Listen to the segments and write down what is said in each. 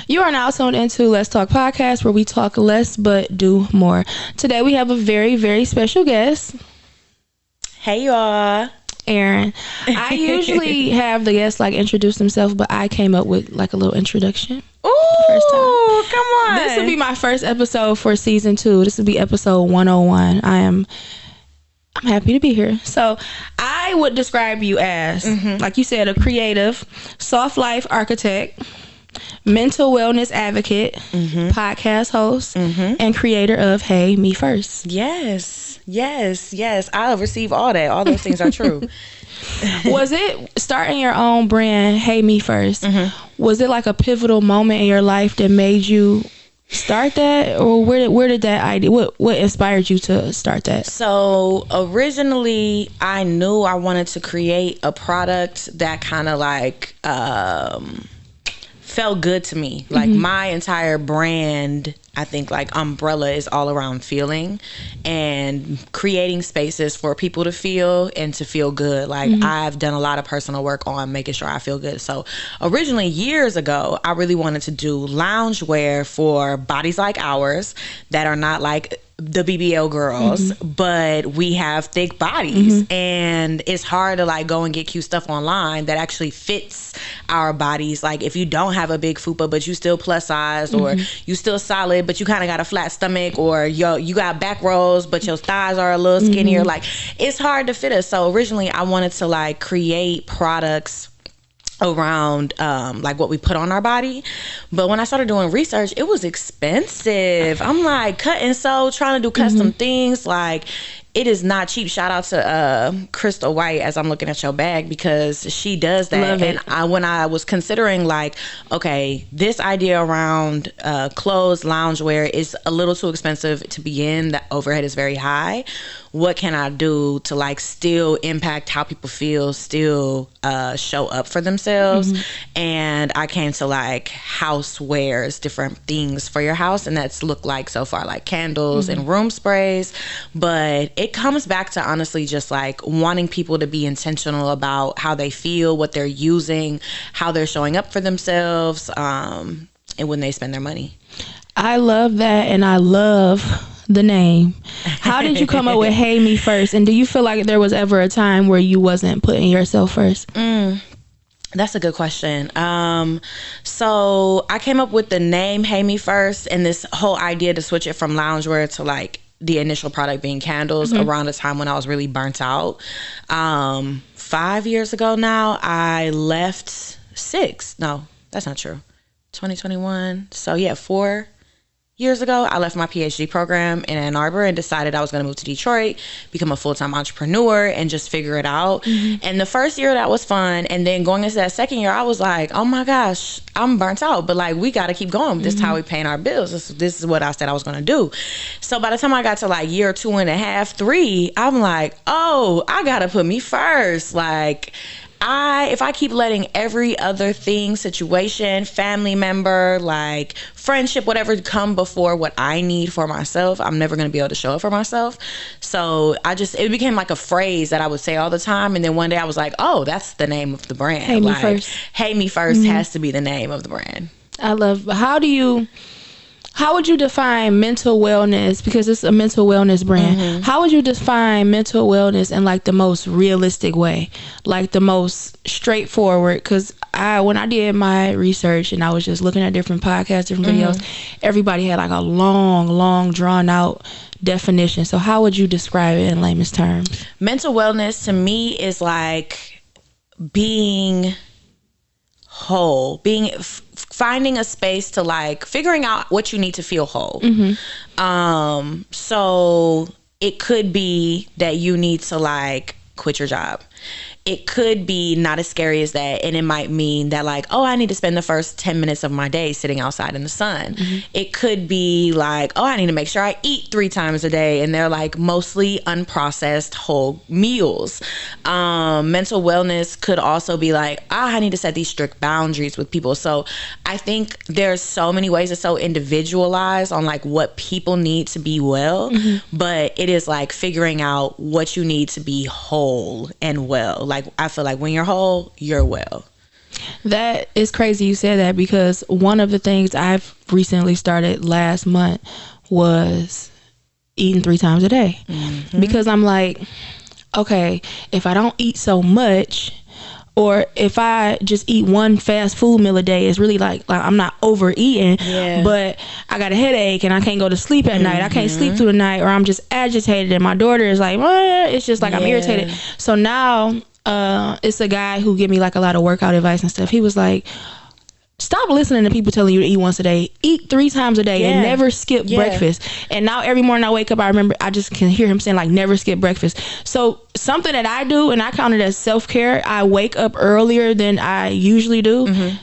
You are now tuned into Let's Talk Podcast, where we talk less but do more. Today we have a very, very special guest. Hey y'all. Erin. I usually have the guests introduce themselves, but I came up with a little introduction. Ooh, first time. Come on. This will be my first episode for season 2. This will be episode 101. I'm happy to be here. So I would describe you as, like you said, a creative, soft life architect, mental wellness advocate, podcast host, and creator of Hey Me First. Yes. I'll receive all that. All those things are true. Was it starting your own brand, Hey Me First? Was it like a pivotal moment in your life that made you start that, or where did that idea? What inspired you to start that? So originally, I knew I wanted to create a product that kind of felt good to me. Like my entire brand, I think umbrella is all around feeling and creating spaces for people to feel and to feel good. I've done a lot of personal work on making sure I feel good. So originally, years ago, I really wanted to do loungewear for bodies like ours that are not like the BBL girls, but we have thick bodies, and it's hard to go and get cute stuff online that actually fits our bodies. Like if you don't have a big fupa but you still plus size, or you still solid but you kind of got a flat stomach, or you got back rolls but your thighs are a little skinnier, it's hard to fit us. So originally I wanted to create products around what we put on our body, but when I started doing research, it was expensive. I'm cut and sew, trying to do custom things, it is not cheap. Shout out to Crystal White, as I'm looking at your bag, because she does that. And when I was considering okay, this idea around clothes, loungewear is a little too expensive to begin. The overhead is very high. What can I do to still impact how people feel, still show up for themselves? And I came to housewares, different things for your house, and that's looked so far candles and room sprays. But it comes back to honestly just wanting people to be intentional about how they feel, what they're using, how they're showing up for themselves, and when they spend their money. I love that, and I love the name. How did you come up with Hey Me First? And do you feel like there was ever a time where you wasn't putting yourself first? That's a good question. So I came up with the name Hey Me First, and this whole idea to switch it from loungewear to the initial product being candles around the time when I was really burnt out. 5 years ago now, I left 6. No, that's not true. 2021. So yeah, 4 years ago, I left my PhD program in Ann Arbor and decided I was going to move to Detroit, become a full-time entrepreneur, and just figure it out. And the first year, that was fun. And then going into that second year, I was oh my gosh, I'm burnt out. But we got to keep going. This is how we paying our bills. This is what I said I was going to do. So by the time I got to year 2.5, 3, I'm oh, I got to put me first. If I keep letting every other thing, situation, family member, friendship, whatever, come before what I need for myself, I'm never going to be able to show up for myself. So it became a phrase that I would say all the time. And then one day I was oh, that's the name of the brand. Hey Me First. Hey Me First has to be the name of the brand. I love, how would you define mental wellness? Because it's a mental wellness brand. How would you define mental wellness in the most realistic way? The most straightforward? Because when I did my research and I was just looking at different podcasts, different videos, everybody had a long drawn out definition. So how would you describe it in layman's terms? Mental wellness to me is being whole, finding a space to figuring out what you need to feel whole. So it could be that you need to quit your job. It could be not as scary as that, and it might mean that oh, I need to spend the first 10 minutes of my day sitting outside in the sun. It could be oh, I need to make sure I eat 3 times a day, and they're mostly unprocessed whole meals. Mental wellness could also be I need to set these strict boundaries with people. So I think there's so many ways. It's so individualized on what people need to be well, but it is figuring out what you need to be whole and well. I feel when you're whole, you're well. That is crazy you said that, because one of the things I've recently started last month was eating 3 times a day. Because I'm like, okay, if I don't eat so much, or if I just eat one fast food meal a day, it's really like I'm not overeating, but I got a headache and I can't go to sleep at night. I can't sleep through the night, or I'm just agitated and my daughter is like, it's just like I'm irritated. So now it's a guy who give me like a lot of workout advice and stuff. He was like, stop listening to people telling you to eat once a day. Eat 3 times a day and never skip breakfast. And now every morning I wake up, I remember, I just can hear him saying like, never skip breakfast. So something that I do, and I count it as self-care, I wake up earlier than I usually do.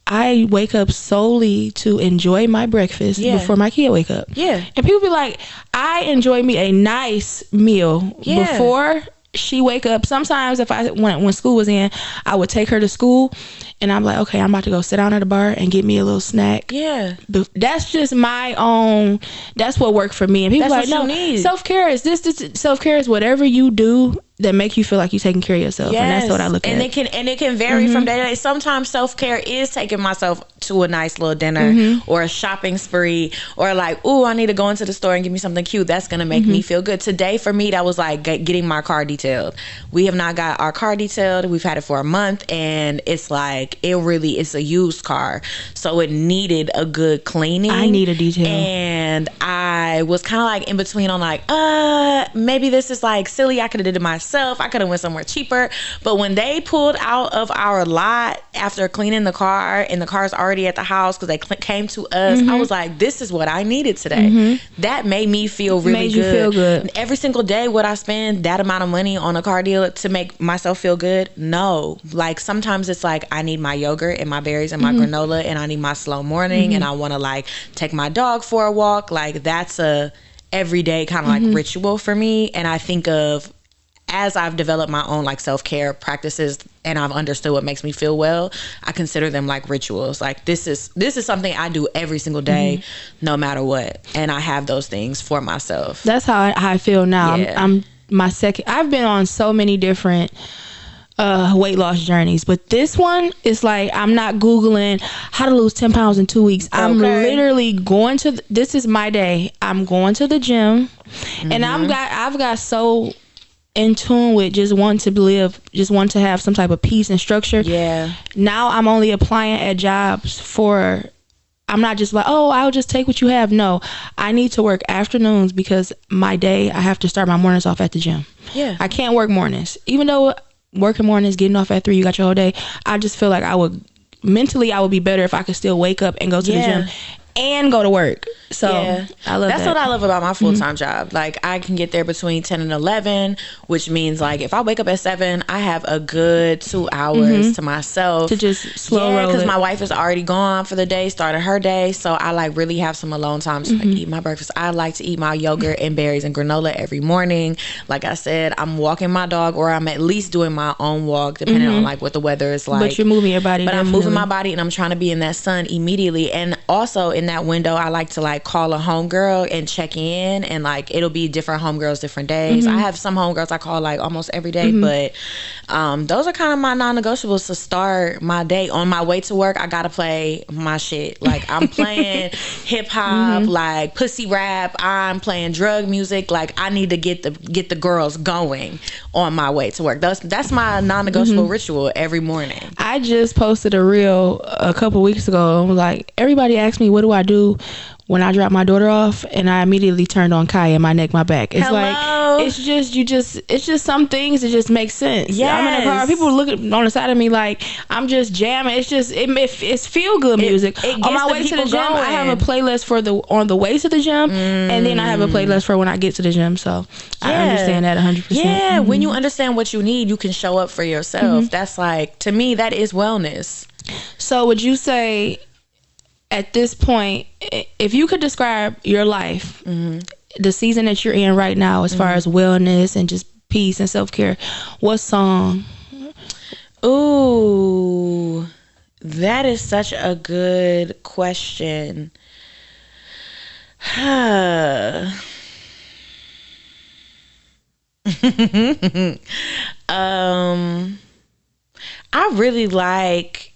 I wake up solely to enjoy my breakfast before my kid wake up. And people be like, I enjoy me a nice meal before she wake up. Sometimes if I when school was in, I would take her to school and I'm like, okay, I'm about to go sit down at a bar and get me a little snack. That's just my own, that's what worked for me. And people that's like, no, self-care is this self-care is whatever you do that make you feel like you're taking care of yourself. And that's what I look at. And it can vary from day to day. Sometimes self-care is taking myself to a nice little dinner or a shopping spree, or like, ooh, I need to go into the store and give me something cute that's gonna make me feel good. Today for me, that was like getting my car detailed. We have not got our car detailed. We've had it for a month, and it's like, it's a used car, so it needed a good cleaning. I need a detail. And I was kind of like in between on like, maybe this is like silly, I could have did it myself, I could have went somewhere cheaper. But when they pulled out of our lot after cleaning the car, and the car's already at the house because they came to us, I was like, this is what I needed today. That made me feel really good. You feel good. Every single day, would I spend that amount of money on a car deal to make myself feel good? No. Like sometimes it's like, I need my yogurt and my berries and my granola, and I need my slow morning, and I want to like take my dog for a walk. Like that's a everyday kind of like ritual for me. And I think of, as I've developed my own like self-care practices and I've understood what makes me feel well, I consider them like rituals. Like this is something I do every single day, no matter what. And I have those things for myself. That's how I feel now. I'm I've been on so many different weight loss journeys, but this one is like, I'm not Googling how to lose 10 pounds in 2 weeks. I'm literally going to this is my day. I'm going to the gym, and I've got so in tune with just wanting to live, just want to have some type of peace and structure. Now I'm only applying at jobs for, I'm not just like, oh, I'll just take what you have. No, I need to work afternoons because my day, I have to start my mornings off at the gym. I can't work mornings. Even though working mornings, getting off at 3, you got your whole day. I just feel like I would be better if I could still wake up and go to the gym and go to work. So I love that's what I love about my full-time job. Like I can get there between 10 and 11, which means like if I wake up at 7, I have a good 2 hours to myself to just slow roll, because my wife is already gone for the day, started her day, so I like really have some alone time to like eat my breakfast. I like to eat my yogurt and berries and granola every morning. Like I said, I'm walking my dog, or I'm at least doing my own walk, depending on like what the weather is like. But you're moving your body. But I'm moving my body, and I'm trying to be in that sun immediately. And also in that window, I like to like call a homegirl and check in, and like it'll be different homegirls different days. I have some homegirls I call like almost every day, but those are kind of my non-negotiables to start my day. On my way to work, I gotta play my shit. Like I'm playing hip-hop, like pussy rap, I'm playing drug music. Like I need to get the girls going on my way to work. That's my non-negotiable ritual every morning. I just posted a reel a couple weeks ago. Like everybody asked me, what do I do when I drop my daughter off, and I immediately turned on Kai and my neck, my back. It's like, it's just some things that just make sense. I'm in a car, people look on the side of me like I'm just jamming. It's feel good music. It on my way to the gym, I have a playlist on the way to the gym, and then I have a playlist for when I get to the gym. So I understand that 100%. When you understand what you need, you can show up for yourself. That's like, to me, that is wellness. So would you say, at this point, if you could describe your life, the season that you're in right now, as far as wellness and just peace and self-care, what song? Ooh, that is such a good question. I really like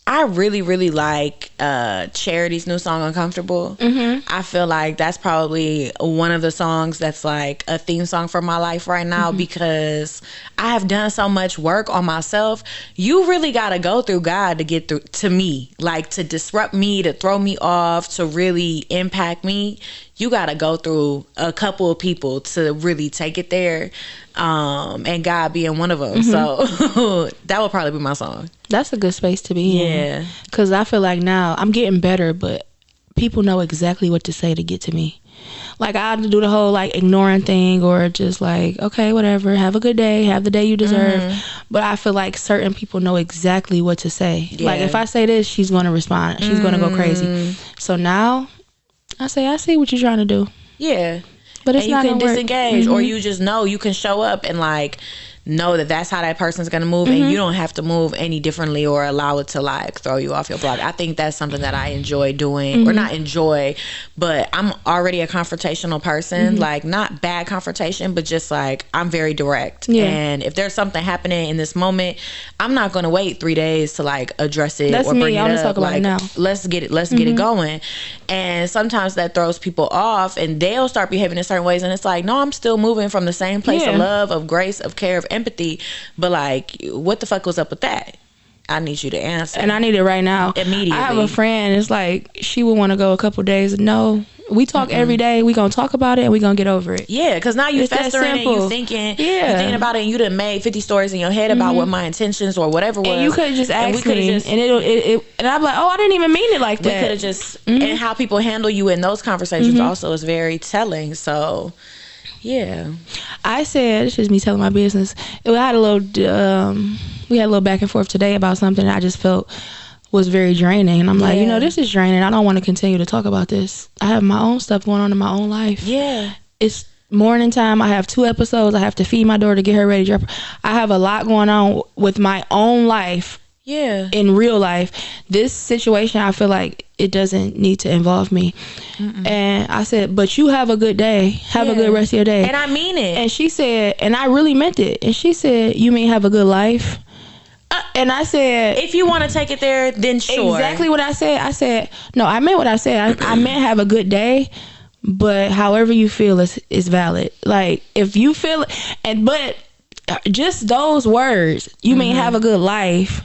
I really, really like Charity's new song, Uncomfortable. I feel like that's probably one of the songs that's like a theme song for my life right now, because I have done so much work on myself. You really got to go through God to get through to me, like to disrupt me, to throw me off, to really impact me. You got to go through a couple of people to really take it there. And God being one of them. So that would probably be my song. That's a good space to be in. Yeah. Because I feel like now I'm getting better, but people know exactly what to say to get to me. Like, I have to do the whole like ignoring thing, or just like, okay, whatever, have a good day, have the day you deserve. But I feel like certain people know exactly what to say. Yeah. Like, if I say this, she's going to respond. She's going to go crazy. So now I say, I see what you're trying to do. Yeah. But it's and not you can gonna disengage, work. or you just know you can show up and like know that that's how that person's gonna move, and you don't have to move any differently or allow it to like throw you off your block. I think that's something that I enjoy doing, or not enjoy, but I'm already a confrontational person. Like, not bad confrontation, but just like I'm very direct. And if there's something happening in this moment, I'm not gonna wait 3 days to like address it. That's or me. bring it I'm up. just talking about like, it now. Let's get it going. And sometimes that throws people off, and they'll start behaving in certain ways, and it's like, no, I'm still moving from the same place of love, of grace, of care, of empathy, but like, what the fuck was up with that? I need you to answer. And I need it right now. Immediately. I have a friend, it's like, she would want to go a couple days. No, we talk every day. We gonna talk about it, and we gonna get over it. Yeah, because now you festering and you thinking about it, and you done made 50 stories in your head about what my intentions or whatever was. And you could have just asked me, and I'm like, oh, I didn't even mean it like that. We could have just, and how people handle you in those conversations also is very telling. So, yeah. I said, it's just me telling my business. We had a little back and forth today about something that I just felt was very draining, and I'm like, this is draining. I don't want to continue to talk about this. I have my own stuff going on in my own life. Yeah. It's morning time. I have 2 episodes. I have to feed my daughter to get her ready to drop. I have a lot going on with my own life. Yeah. In real life, this situation, I feel like it doesn't need to involve me. And I said, but you have a good day. Have a good rest of your day. And I mean it. And she said, and I really meant it. And she said, you mean have a good life? And I said, if you want to take it there, then sure. Exactly what I said. I said, no, I meant what I said. I meant have a good day, but however you feel is valid. Like, if you feel it, but just those words, you mean have a good life,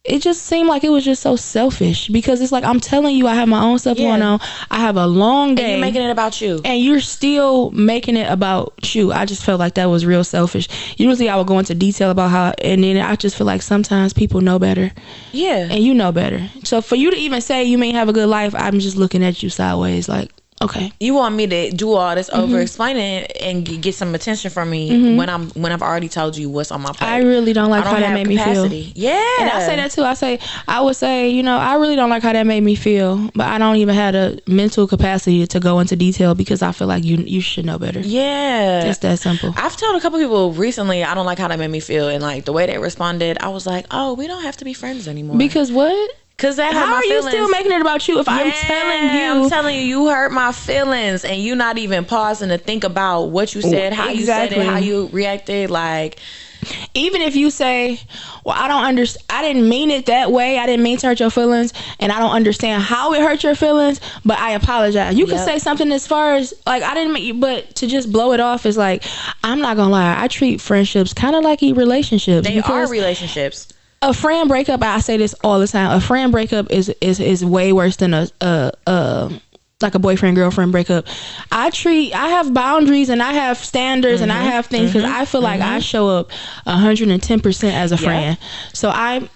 it just seemed like it was just so selfish, because it's like, I'm telling you, I have my own stuff going on. I have a long day. And you're making it about you. And you're still making it about you. I just felt like that was real selfish. Usually I would go into detail about how, and then I just feel like sometimes people know better. Yeah. And you know better. So for you to even say you may have a good life, I'm just looking at you sideways like, okay. You want me to do all this over explaining and get some attention from me when I've already told you what's on my plate. I really don't like how that made me feel. Yeah. And I say that too. I would say, I really don't like how that made me feel, but I don't even have the mental capacity to go into detail, because I feel like you should know better. Yeah. Just that simple. I've told a couple people recently, I don't like how that made me feel, and like the way they responded, I was like, oh, we don't have to be friends anymore. Because what? Cause that how hurt my are feelings. You still making it about you? If I'm telling you, you hurt my feelings, and you not even pausing to think about what you said, how you said it, how you reacted. Like, even if you say, well, I don't understand, I didn't mean it that way, I didn't mean to hurt your feelings, and I don't understand how it hurt your feelings, but I apologize. You can say something as far as like, I didn't mean, but to just blow it off is like, I'm not gonna lie, I treat friendships kind of like relationships. They are relationships. A friend breakup, I say this all the time, a friend breakup is way worse than like a boyfriend girlfriend breakup. I have boundaries, and I have standards, and I have things, because I feel like I show up 110% as a friend. So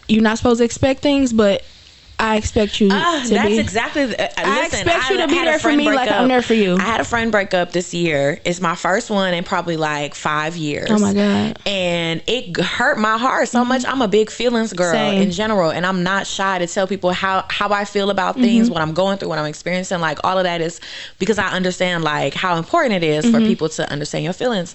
you're not supposed to expect things, but I expect you to that's be. Exactly. I expect you to be there for me like I'm there for you. I had a friend breakup this year. It's my first one in probably like 5 years. Oh my God. And it hurt my heart so much. I'm a big feelings girl in general, and I'm not shy to tell people how I feel about things, what I'm going through, what I'm experiencing. Like, all of that is because I understand like how important it is for people to understand your feelings.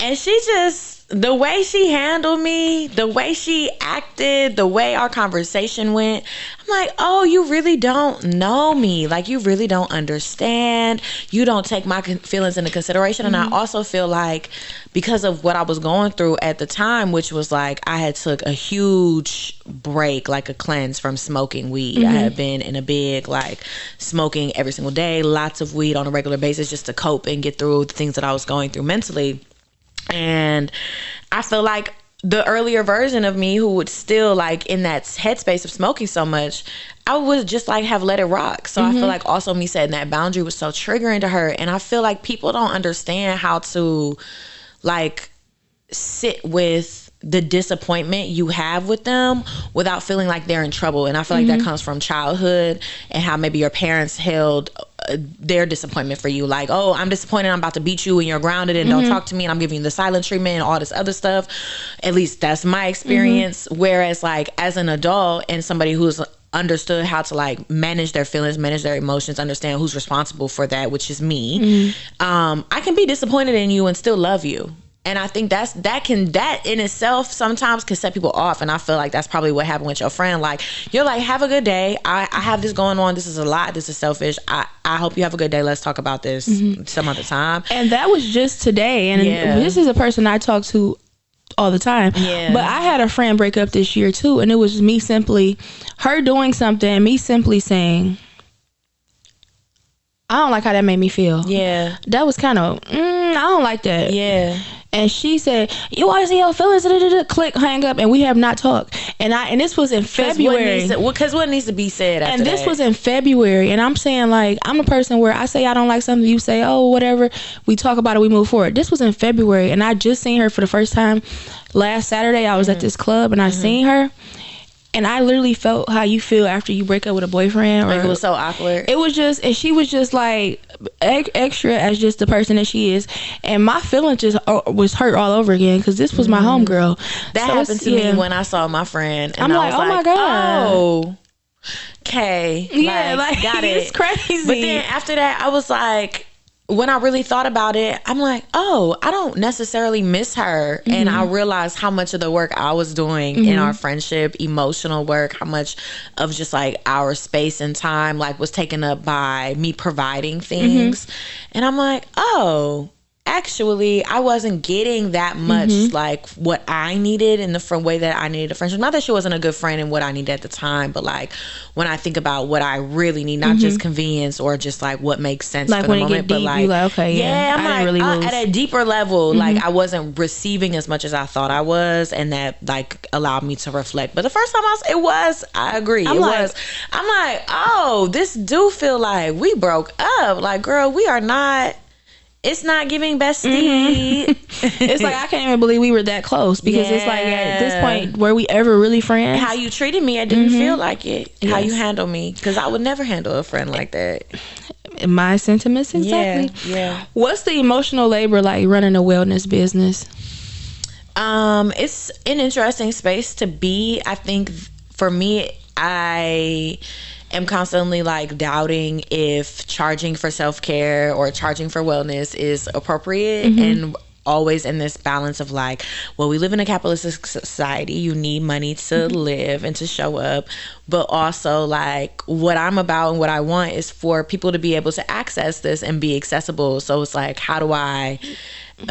And she just the way she handled me, the way she acted, the way our conversation went, I'm like, oh, you really don't know me. Like, you really don't understand. You don't take my feelings into consideration. And I also feel like because of what I was going through at the time, which was like I had took a huge break, like a cleanse from smoking weed. I had been in a big, like, smoking every single day, lots of weed on a regular basis just to cope and get through the things that I was going through mentally. And I feel like the earlier version of me, who would still like in that headspace of smoking so much, I would just like have let it rock. So I feel like also me setting that boundary was so triggering to her. And I feel like people don't understand how to like sit with the disappointment you have with them without feeling like they're in trouble. And I feel like that comes from childhood and how maybe your parents held their disappointment for you. Like, oh, I'm disappointed, I'm about to beat you and you're grounded and don't talk to me and I'm giving you the silent treatment and all this other stuff. At least that's my experience. Whereas like as an adult and somebody who's understood how to like manage their feelings, manage their emotions, understand who's responsible for that, which is me, I can be disappointed in you and still love you. And I think that in itself sometimes can set people off. And I feel like that's probably what happened with your friend. Like, you're like, have a good day. I have this going on. This is a lot. This is selfish. I hope you have a good day. Let's talk about this some other time. And that was just today. And this is a person I talk to all the time. Yeah. But I had a friend break up this year too. And it was me simply, her doing something, me simply saying, I don't like how that made me feel. Yeah. That was kind of, I don't like that. Yeah. And she said, you always see your feelings, click, hang up, and we have not talked. And this was in February. Because what needs to be said after that? And this was in February. And I'm saying, like, I'm the person where I say I don't like something, you say, oh, whatever. We talk about it, we move forward. This was in February, and I just seen her for the first time last Saturday. I was at this club, and I seen her. And I literally felt how you feel after you break up with a boyfriend. Like, it was so awkward. It was just, and she was just like extra as just the person that she is. And my feelings just was hurt all over again because this was my homegirl. That happened to me when I saw my friend. And I'm like, oh my God. Oh, okay. Yeah, like got it. It's crazy. But then after that, I was like, when I really thought about it, I'm like, oh, I don't necessarily miss her. And I realized how much of the work I was doing in our friendship, emotional work, how much of just like our space and time like was taken up by me providing things. And I'm like, oh, actually, I wasn't getting that much like what I needed in the way that I needed a friendship. Not that she wasn't a good friend in what I needed at the time, but like when I think about what I really need, not just convenience or just like what makes sense like for when the moment, but like, you like, okay, I'm like, really at a deeper level, like I wasn't receiving as much as I thought I was, and that like allowed me to reflect. But the first time I agree. I'm like, oh, this do feel like we broke up. Like, girl, we are not. It's not giving bestie. It's like I can't even believe we were that close because it's like at this point, were we ever really friends? How you treated me, I didn't feel like it. Yes. How you handle me, because I would never handle a friend like that. My sentiments, exactly. Yeah. What's the emotional labor like running a wellness business? It's an interesting space to be. I think for me, I am constantly like doubting if charging for self-care or charging for wellness is appropriate, and always in this balance of like, well, we live in a capitalistic society, you need money to live and to show up, but also like what I'm about and what I want is for people to be able to access this and be accessible. So it's like, how do I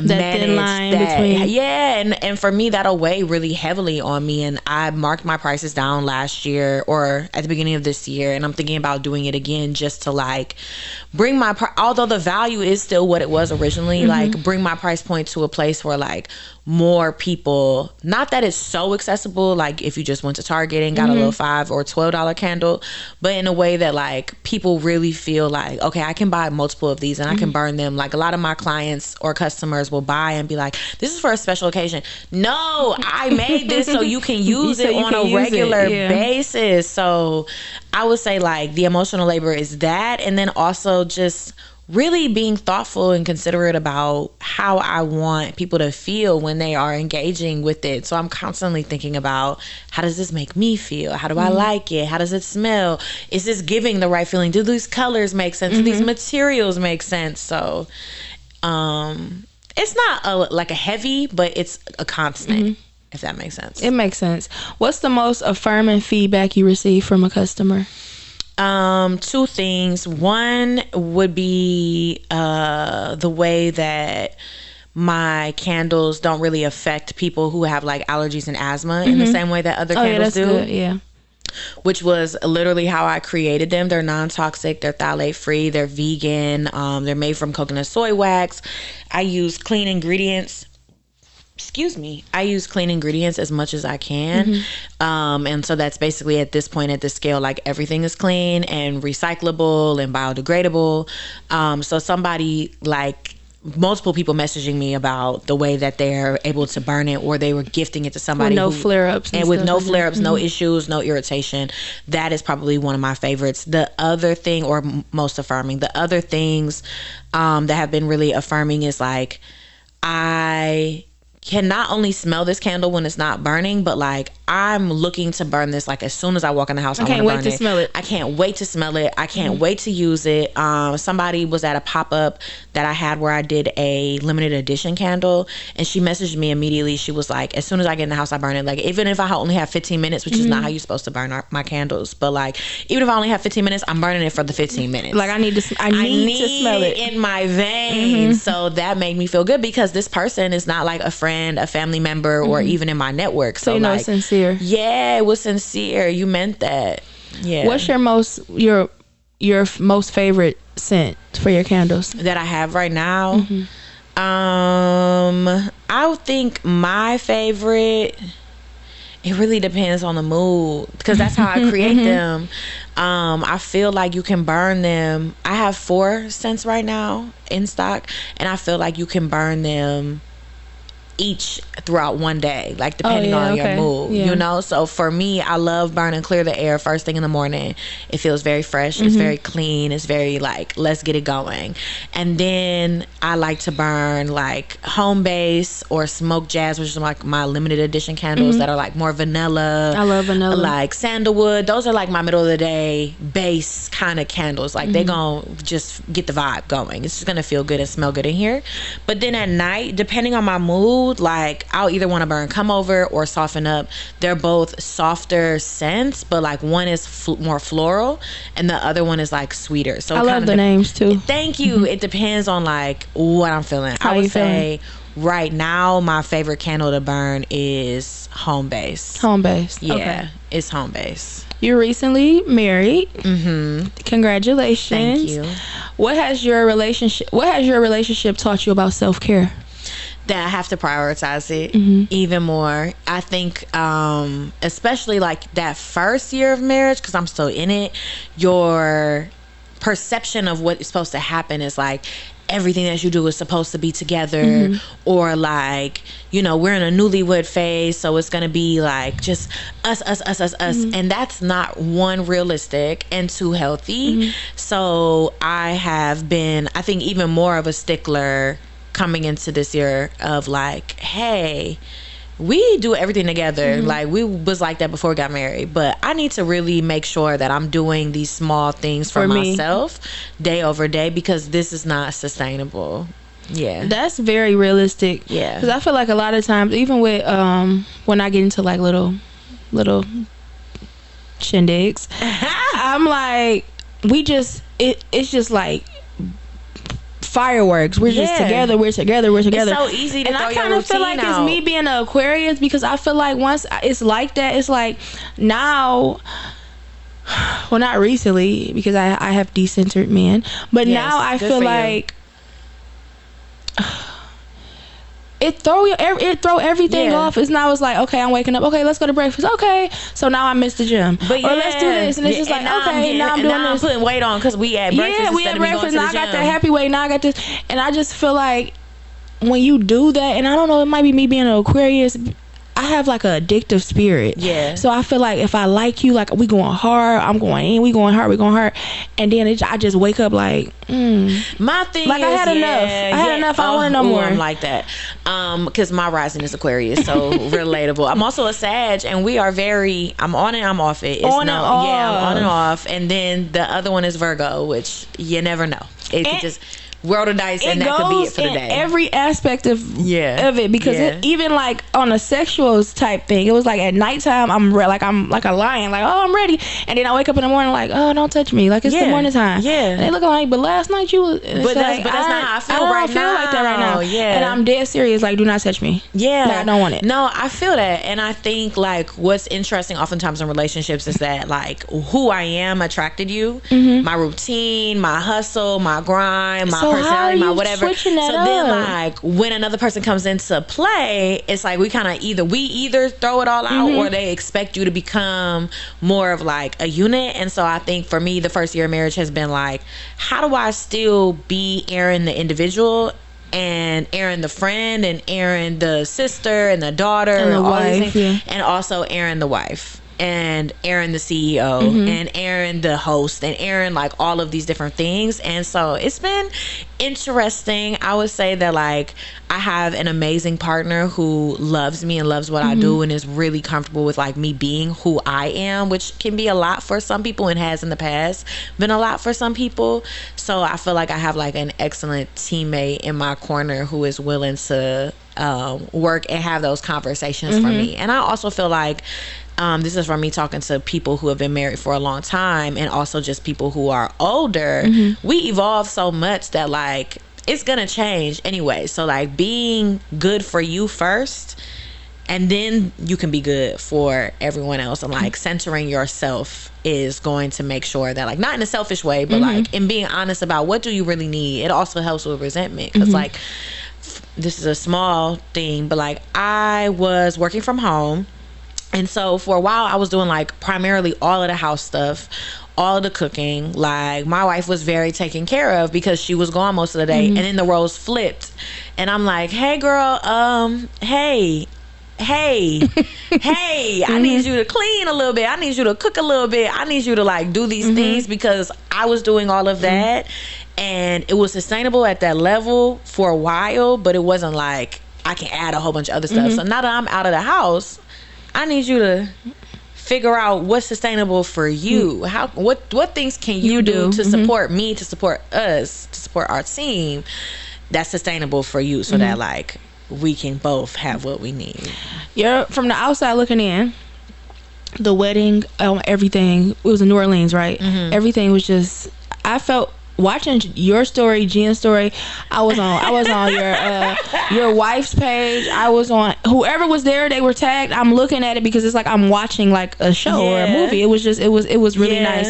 manage that? Between. And for me, that'll weigh really heavily on me. And I marked my prices down last year or at the beginning of this year, and I'm thinking about doing it again just to like bring my although the value is still what it was originally, like bring my price point to a place where like more people, not that it's so accessible, like if you just went to Target and got a little $5 or $12 candle, but in a way that like people really feel like, okay, I can buy multiple of these and I can burn them. Like a lot of my clients or customers will buy and be like, this is for a special occasion. No, I made this so you can use it on a regular basis. So I would say like the emotional labor is that, and then also just really being thoughtful and considerate about how I want people to feel when they are engaging with it. So I'm constantly thinking about, how does this make me feel? How do I like it? How does it smell? Is this giving the right feeling? Do these colors make sense? Do these materials make sense? So it's not like a heavy, but it's a constant, if that makes sense. It makes sense. What's the most affirming feedback you receive from a customer? Two things. One would be the way that my candles don't really affect people who have like allergies and asthma in the same way that other candles do. Good. Yeah. Which was literally how I created them. They're non-toxic, they're phthalate free, they're vegan, they're made from coconut soy wax. I use clean ingredients. I use clean ingredients as much as I can. And so that's basically at this point at this scale, like everything is clean and recyclable and biodegradable. So somebody like multiple people messaging me about the way that they're able to burn it, or they were gifting it to somebody with no flare-ups and with no flare-ups, no issues, no irritation. That is probably one of my favorites. The other thing, or most affirming, the other things that have been really affirming is like, I can not only smell this candle when it's not burning, but like I'm looking to burn this like as soon as I walk in the house. I can't wait to smell it. I can't wait to smell it. I can't wait to use it. Somebody was at a pop-up that I had where I did a limited edition candle, and she messaged me immediately. She was like, as soon as I get in the house, I burn it. Like, even if I only have 15 minutes, which is not how you're supposed to burn my candles, but like, even if I only have 15 minutes, I'm burning it for the 15 minutes. Like, I need to smell it in my veins. So that made me feel good, because this person is not like a friend, a family member, or even in my network. So you know, like, it's sincere. Yeah, it was sincere. You meant that. Yeah. What's your most favorite scent for your candles that I have right now? I would think my favorite, it really depends on the mood, because that's how I create them. I feel like you can burn them. I have 4 scents right now in stock, and I feel like you can burn them each throughout one day, like depending on your mood, you know. So for me, I love burning Clear the Air first thing in the morning. It feels very fresh, it's very clean, it's very like, let's get it going. And then I like to burn like Home Base or Smoke Jazz, which is like my limited edition candles that are like more vanilla. I love vanilla. Like sandalwood. Those are like my middle of the day base kind of candles. Like they gonna just get the vibe going. It's just gonna feel good and smell good in here. But then at night, depending on my mood, like I'll either want to burn Come Over or Soften Up. They're both softer scents, but like one is more floral and the other one is like sweeter. So I love the names too. Thank you. It depends on like what I'm feeling. I would say right now my favorite candle to burn is Home Base. Home Base. Yeah, okay. It's Home Base. You're recently married. Congratulations. Thank you. What has your relationship taught you about self-care? That I have to prioritize it even more. I think especially like that first year of marriage, because I'm still in it, your perception of what is supposed to happen is like everything that you do is supposed to be together, or like, you know, we're in a newlywed phase, so it's gonna be like just us, and that's not, one, realistic, and 2, healthy. So I have been, I think, even more of a stickler coming into this year of like, hey, we do everything together. Like, we was like that before we got married, but I need to really make sure that I'm doing these small things for myself day over day, because this is not sustainable. Yeah, that's very realistic. Yeah, because I feel like a lot of times, even with when I get into like little shindigs, I'm like, it's just like fireworks. We're just together. We're together. It's so easy to and throw I kind of feel like it's me being an Aquarius, because I feel like once it's like that, it's like now, well, not recently, because I have decentered men, but now I feel like it throw everything off. It's now, it's like, okay, I'm waking up, okay, let's go to breakfast, okay, so now I missed the gym, or let's do this, and it's just like, okay, now I'm doing this. I'm putting weight on because we at breakfast. We at breakfast. Now I got that happy weight. Now I got this, and I just feel like when you do that, and I don't know, it might be me being an Aquarius, I have like an addictive spirit. Yeah. So I feel like if I like you, like we going hard, I'm going in, we going hard, and then I just wake up like, my thing like, is, I had enough. I don't want no more. I'm like that, because my rising is Aquarius, so relatable. I'm also a Sag, and we are very, I'm on and I'm off it. It's I'm on and off, and then the other one is Virgo, which you never know. It could just roll the dice, and that could be it for the day. Every aspect of it, because even like on a sexual type thing, it was like at nighttime I'm like a lion, like, oh, I'm ready, and then I wake up in the morning like, oh, don't touch me, like it's the morning time. And they look like, but last night you was, but that's not how I feel right now. I don't feel like that right now. And I'm dead serious, like, do not touch me. Like, I don't want it. No, I feel that. And I think like what's interesting oftentimes in relationships is that like who I am attracted you, my routine, my hustle, my grind, my personality, my whatever. So then like when another person comes into play, it's like we kind of either throw it all out or they expect you to become more of like a unit. And so I think for me, the first year of marriage has been like, how do I still be Erin the individual, and Erin the friend, and Erin the sister, and the daughter, and the wife, and also Erin the wife, and Erin the CEO, and Erin the host, and Erin like all of these different things. And so it's been interesting. I would say that like I have an amazing partner who loves me and loves what I do, and is really comfortable with like me being who I am, which can be a lot for some people, and has in the past been a lot for some people. So I feel like I have like an excellent teammate in my corner who is willing to work and have those conversations for me. And I also feel like this is from me talking to people who have been married for a long time, and also just people who are older. We evolve so much that like it's gonna change anyway. So like being good for you first, and then you can be good for everyone else, and like centering yourself is going to make sure that like, not in a selfish way, but like in being honest about what do you really need. It also helps with resentment, because like this is a small thing, but like I was working from home. And so for a while I was doing like primarily all of the house stuff, all of the cooking. Like my wife was very taken care of because she was gone most of the day. And then the roles flipped, and I'm like, hey girl, hey, I need you to clean a little bit, I need you to cook a little bit, I need you to like do these things, because I was doing all of that, and it was sustainable at that level for a while, but it wasn't like I can add a whole bunch of other stuff. So now that I'm out of the house, I need you to figure out what's sustainable for you. What things can you do to support me, to support us, to support our team, that's sustainable for you, so that like we can both have what we need. You're from the outside looking in. The wedding, everything, it was in New Orleans, right? Everything was just, I felt watching your story, Jen's story. I was on your wife's page. I was on whoever was there. They were tagged. I'm looking at it because it's like I'm watching like a show or a movie. It was really nice.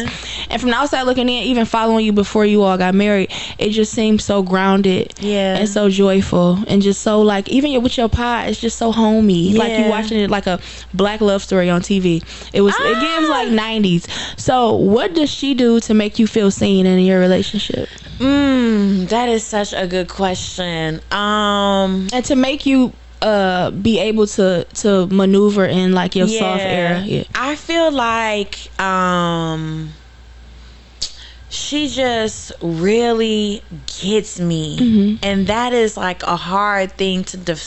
And from the outside looking in, even following you before you all got married, it just seemed so grounded, and so joyful, and just so like, even with your pie, it's just so homey. Like you watching it like a black love story on TV. It gives like 90s. So what does she do to make you feel seen in your relationship? That is such a good question. And to make you be able to maneuver in like your soft era. I feel like she just really gets me, and that is like a hard thing to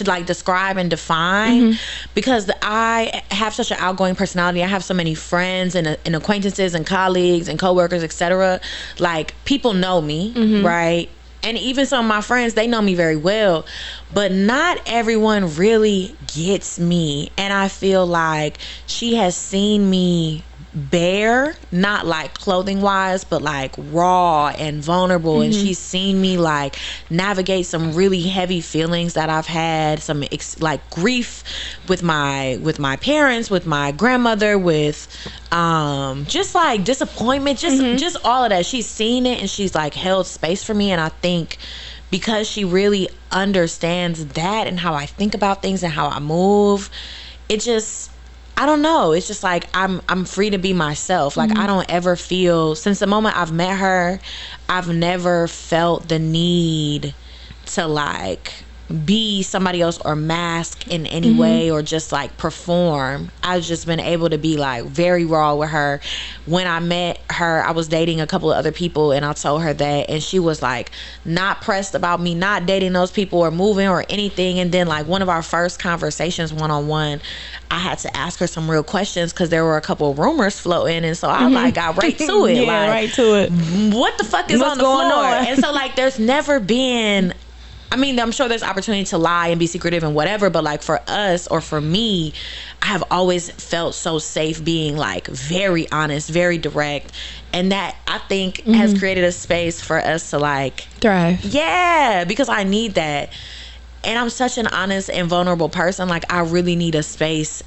like describe and define, because I have such an outgoing personality. I have so many friends and acquaintances and colleagues and coworkers, etc. Like people know me, right? And even some of my friends, they know me very well, but not everyone really gets me. And I feel like she has seen me bare, not like clothing wise, but like raw and vulnerable, and she's seen me like navigate some really heavy feelings that I've had, some like grief with my parents, with my grandmother, with just like disappointment, just all of that. She's seen it, and she's like held space for me. And I think because she really understands that and how I think about things and how I move, it just, I don't know, it's just like I'm free to be myself. Like I don't ever feel, since the moment I've met her, I've never felt the need to like be somebody else or mask in any way or just like perform. I've just been able to be like very raw with her. When I met her, I was dating a couple of other people, and I told her that, and she was like not pressed about me not dating those people or moving or anything. And then like one of our first conversations one-on-one, I had to ask her some real questions because there were a couple of rumors floating, and so I like got right to it. Yeah, like, right to it. What the fuck is on the floor? And so like there's never been, I mean, I'm sure there's opportunity to lie and be secretive and whatever, but like for us, or for me, I have always felt so safe being like very honest, very direct, and that I think has created a space for us to like thrive. Yeah, because I need that. And I'm such an honest and vulnerable person. Like I really need a space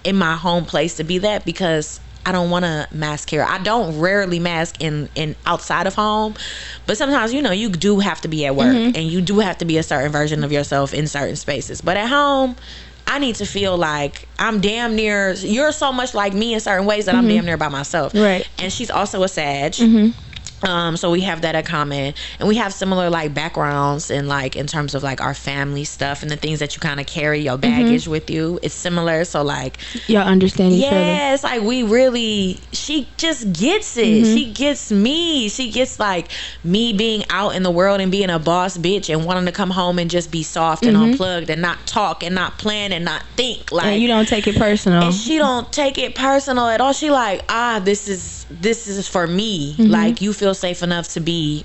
in my home place to be that, because I don't want to mask here. I don't rarely mask in outside of home, but sometimes, you know, you do have to be at work and you do have to be a certain version of yourself in certain spaces. But at home, I need to feel like I'm damn near, you're so much like me in certain ways that I'm damn near by myself. Right. And she's also a Sag. So we have that in common, and we have similar like backgrounds and like in terms of like our family stuff and the things that you kind of carry your baggage with you. It's similar, so like y'all understand each other. Yeah, it's like we really, she just gets it. She gets me. She gets like me being out in the world and being a boss bitch and wanting to come home and just be soft and unplugged and not talk and not plan and not think. Like, and you don't take it personal. And she don't take it personal at all. She like, this is for me. Like, you feel safe enough to be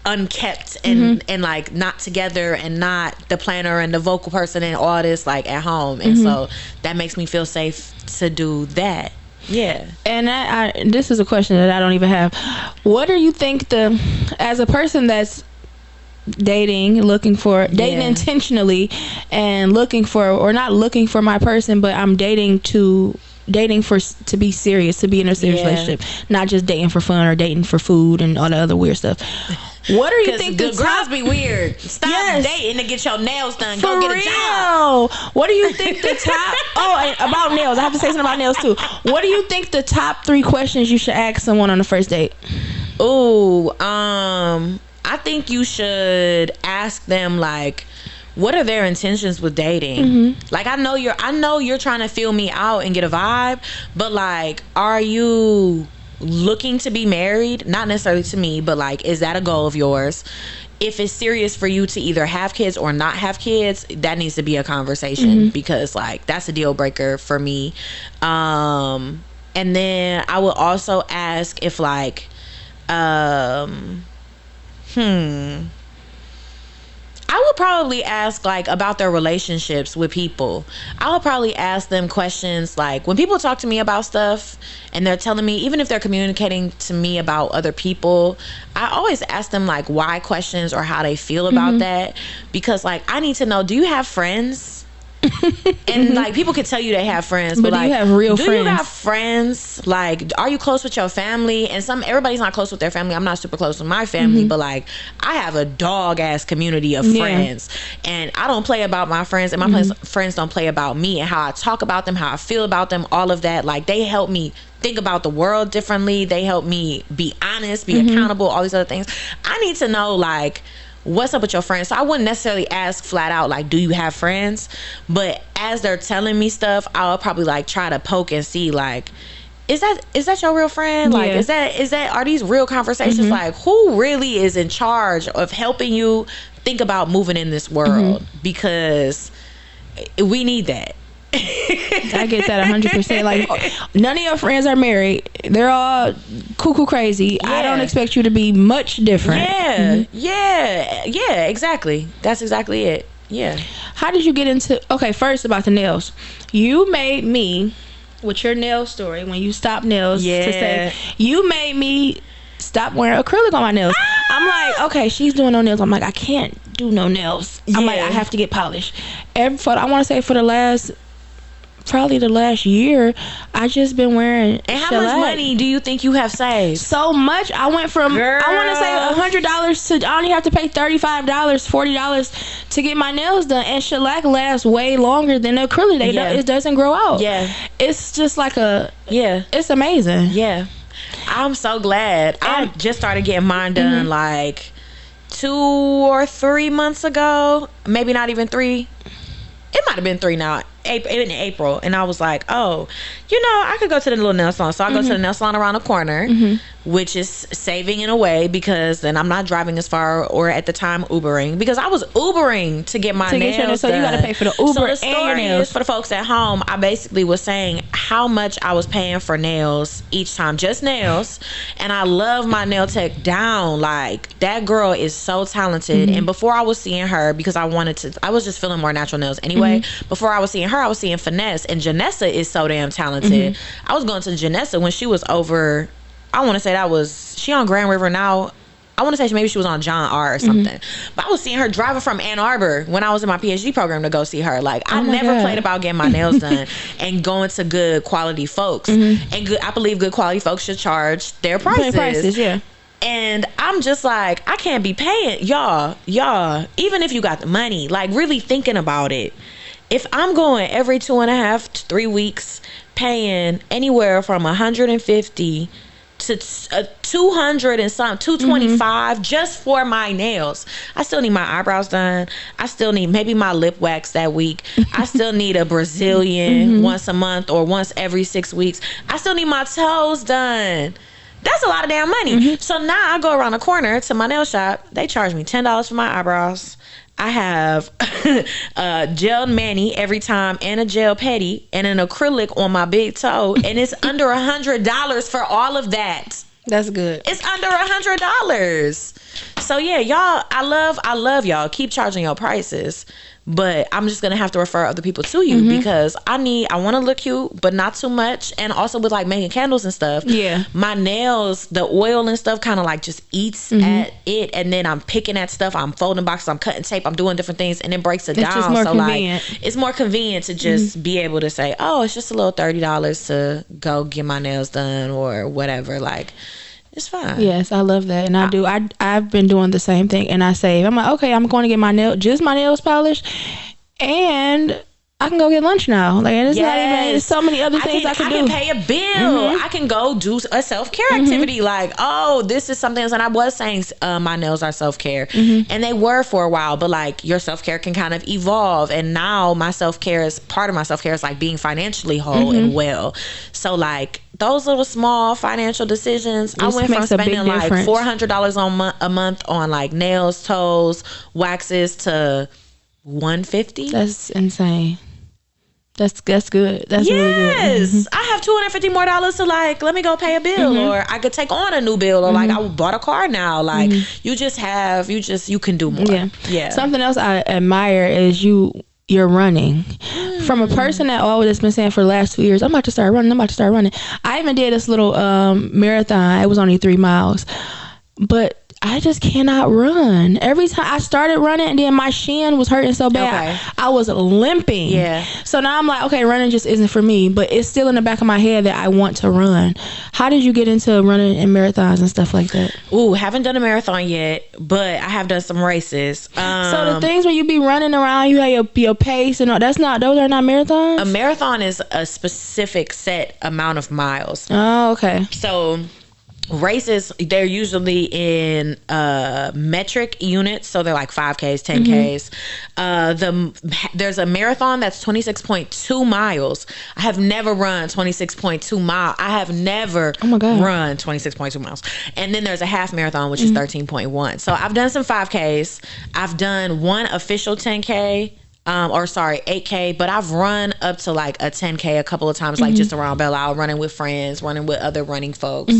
unkept and like not together and not the planner and the vocal person and all this like at home. And so that makes me feel safe to do that. Yeah. And I this is a question that I don't even have. What do you think as a person that's dating intentionally and looking for, or not looking for my person, but I'm dating to be serious, to be in a serious relationship, not just dating for fun or dating for food and all the other weird stuff. What do you think the girls be weird? Stop dating to get your nails done. For Go get a job. What do you think the top and about nails, I have to say something about nails too. What do you think the top 3 questions you should ask someone on the first date? I think you should ask them like, what are their intentions with dating? Like, I know you're trying to feel me out and get a vibe, but like, are you looking to be married? Not necessarily to me, but like, is that a goal of yours? If it's serious for you to either have kids or not have kids, that needs to be a conversation, because like, that's a deal breaker for me. And then I will also ask if like, I would probably ask like about their relationships with people. I would probably ask them questions like, when people talk to me about stuff and they're telling me, even if they're communicating to me about other people, I always ask them like why questions or how they feel about that, because like, I need to know, do you have friends? And like, people can tell you they have friends, but like, do you have real friends? Do you have friends? Like, are you close with your family? And everybody's not close with their family. I'm not super close with my family, but like, I have a dog ass community of friends, and I don't play about my friends, and my friends don't play about me and how I talk about them, how I feel about them, all of that. Like, they help me think about the world differently. They help me be honest, be accountable, all these other things. I need to know like, what's up with your friends? So I wouldn't necessarily ask flat out like, do you have friends? But as they're telling me stuff, I'll probably like try to poke and see like, is that your real friend? Like, is that are these real conversations? Like, who really is in charge of helping you think about moving in this world? Because we need that. I get that 100%. Like, none of your friends are married. They're all cuckoo crazy. I don't expect you to be much different. Yeah, exactly. That's exactly it. Yeah. How did you get into, okay, first about the nails. You made me, with your nail story, when you stopped nails, to say, you made me stop wearing acrylic on my nails. I'm like, okay, she's doing no nails. I'm like, I can't do no nails. I'm like, I have to get polished. I want to say for the last year, I just been wearing. And how much money do you think you have saved? So much. I went from, I want to say $100 to, I only have to pay $35, $40 to get my nails done. And shellac lasts way longer than acrylic. It doesn't grow out. It's just like it's amazing. I'm so glad. I just started getting mine done like 2 or 3 months ago, maybe not even 3. It might have been 3 now. In April, and I was like, oh, I could go to the little nail salon. So I go to the nail salon around the corner, which is saving in a way, because then I'm not driving as far, or at the time Ubering, because I was Ubering to get my nails done. So you got to pay for the Uber so the and your nails. is, for the folks at home, I basically was saying how much I was paying for nails each time, just nails. And I love my nail tech down. Like, that girl is so talented. And before I was seeing her, because I was just feeling more natural nails anyway. Before I was seeing her, I was seeing Finesse, and Janessa is so damn talented. I was going to Janessa when she was over, I want to say she on Grand River now. I want to say maybe she was on John R or something. But I was seeing her driving from Ann Arbor when I was in my PhD program to go see her. Like, I never played about getting my nails done and going to good quality folks. And I believe good quality folks should charge their prices. Yeah. And I'm just like, I can't be paying y'all, even if you got the money, like, really thinking about it. If I'm going every 2.5 to 3 weeks, paying anywhere from $150 to $200 and something, $225 just for my nails. I still need my eyebrows done. I still need maybe my lip wax that week. I still need a Brazilian once a month or once every 6 weeks. I still need my toes done. That's a lot of damn money. So now I go around the corner to my nail shop. They charge me $10 for my eyebrows. I have a gel mani every time, and a gel pedi, and an acrylic on my big toe, and it's under $100 for all of that. That's good. It's under $100. So yeah, y'all, I love y'all. Keep charging your prices. But I'm just gonna have to refer other people to you, because I want to look cute, but not too much. And also with like making candles and stuff, my nails, the oil and stuff kind of like just eats at it, and then I'm picking at stuff, I'm folding boxes, I'm cutting tape, I'm doing different things, and it breaks it down. Just more so convenient. Like, it's more convenient to just be able to say, oh, it's just a little $30 to go get my nails done or whatever. Like, it's fine. Yes, I love that. And I've been doing the same thing, and I save. I'm like, okay, I'm going to get my nails polished, and I can go get lunch now. Like, and it's not even, there's so many other things I can do. I can pay a bill. I can go do a self-care activity. Like, oh, this is something else. And I was saying my nails are self-care. And they were for a while, but like, your self-care can kind of evolve. And now my self-care is, part of my self-care is like being financially whole and well. So like, those little small financial decisions, I went from spending like $400 a month on like nails, toes, waxes to $150. That's insane. That's good. That's really good. Yes, I have $250 more to like, let me go pay a bill, or I could take on a new bill, or like I bought a car now. Like you can do more. Yeah. Something else I admire is you're running. From a person that always been saying for the last 2 years, I'm about to start running. I even did this little marathon. It was only 3 miles, but I just cannot run. Every time I started running, and then my shin was hurting so bad, I was limping. Yeah. So now I'm like, okay, running just isn't for me, but it's still in the back of my head that I want to run. How did you get into running and marathons and stuff like that? Ooh, haven't done a marathon yet, but I have done some races. So the things when you be running around, you have your pace and all, those are not marathons? A marathon is a specific set amount of miles. Oh, okay. So races, they're usually in metric units, so they're like 5Ks, 10Ks. There's a marathon that's 26.2 miles. I have never run 26.2 miles. I have never run 26.2 miles. And then there's a half marathon, which is 13.1. So I've done some 5Ks. I've done one official 10K. 8K, but I've run up to like a 10K a couple of times, like just around Belle Isle, running with friends, running with other running folks.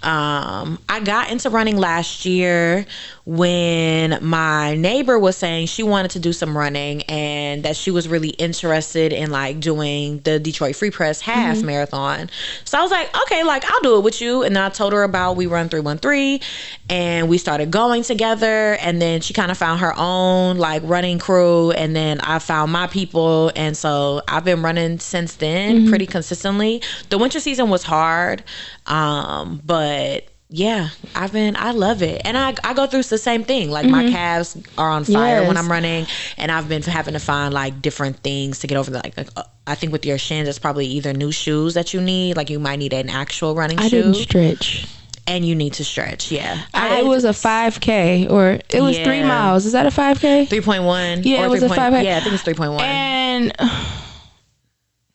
I got into running last year when my neighbor was saying she wanted to do some running, and that she was really interested in like doing the Detroit Free Press half marathon. So I was like, okay, like I'll do it with you. And then I told her about We Run 313, and we started going together, and then she kind of found her own like running crew, and then I found my people, and so I've been running since then pretty consistently. The winter season was hard, but yeah, I love it. And I go through the same thing. Like my calves are on fire when I'm running, and I've been having to find like different things to get over that. Like I think with your shins, it's probably either new shoes that you need. Like you might need an actual running shoe. I didn't stretch. and you need to stretch. Yeah. It was a 5K, or it was 3 miles. Is that a 5K? 3.1. Yeah, or it was a 5K. Yeah, I think it's 3.1. And